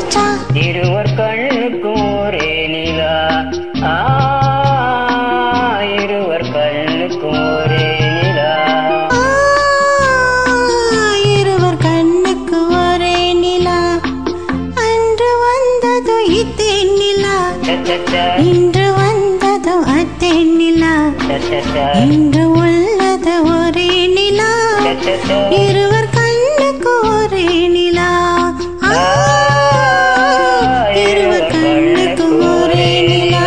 cha இருவர் கண்ணுக்கும் ஒரே நிலா இருவர் கண்ணுக்கும் ஒரே நிலா இருவர் கண்ணுக்கு ஒரே நிலா அன்று வந்ததோ இத்தேன் நிலா இன்று வந்ததோ அத்தேன் நிலா இன்று உள்ளது ஒரே நிலா இருவர் கண்ணுக்கு ஒரே நிலா இருவர் கண்ணுக்கு ஒரே நிலா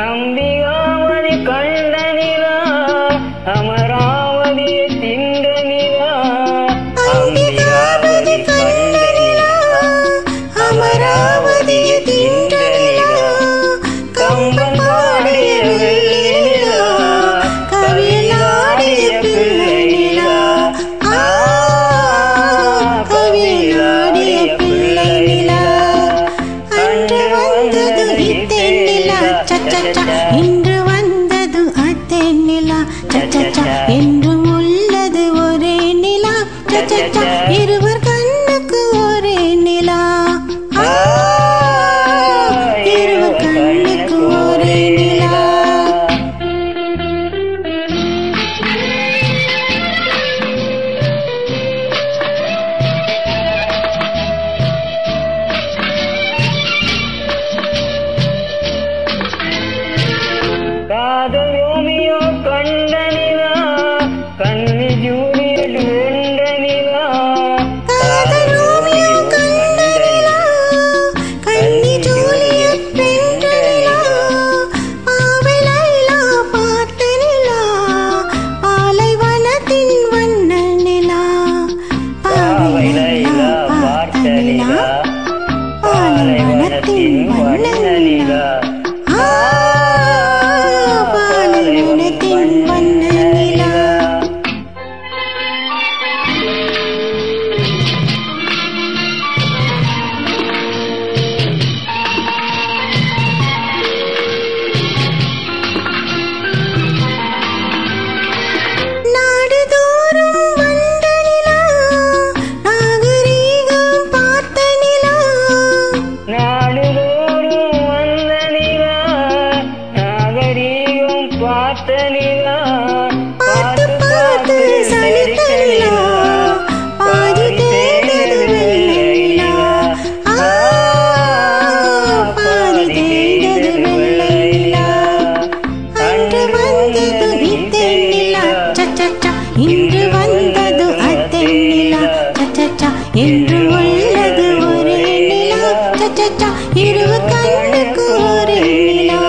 அம்பிகாவதி கண்ட நிலா அமராவதியை திண்ட நிலா அம்பிகாவதி கண்ட நிலா அமராவதியை திண்ட நிலா கம்பன் பாடிய வெள்ளி நிலா கவியலாடிய பிள்ளை நிலா கவியலாடிய பிள்ளை நிலா அன்று வந்தது இத்தேன் நிலா சச்சச்சா இன்று வந்தது அத்தேன் நிலா சச்சச்சா என்று உள்ளது ஒரே நிலா சச்சச்சா இருவர் கண்ணுக்கு ஒரே நிலா இருவர் கண்ணுக்கு ஒரே நிலா காதல் ரோமியோ கண்ட நிலா கண்ணி ஜூலியட் வென்ற நிலா காதல் ரோமியோ கண்ட நிலா கண்ணி ஜூலியட் வென்ற நிலா பாவை லைலா பார்த்த நிலா பாலைவனத்தின் வண்ண நிலா பாவை லைலா பார்த்த நிலா பாலைவனத்தின் வண்ண நிலா பாலைவனத்தின் வண்ண நிலா நாடுதோறும் வந்த நிலா நாகரீகம் பார்த்த நிலா நாடுதோறும் வந்த நிலா நாகரீகம் பார்த்த நிலா பார்த்து பார்த்து சலித்த நிலா பாதி தேய்ந்தது வெள்ளை நிலா பாதி தேய்ந்தது வெள்ளை நிலா அன்று வந்தது இத்தேன் நிலா சச்சச்சா இன்று வந்தது அத்தேன் நிலா சச்சச்சா என்று உள்ளது ஒரே நிலா சச்சச்சா இருவர் கண்ணுக்கு ஒரே நிலா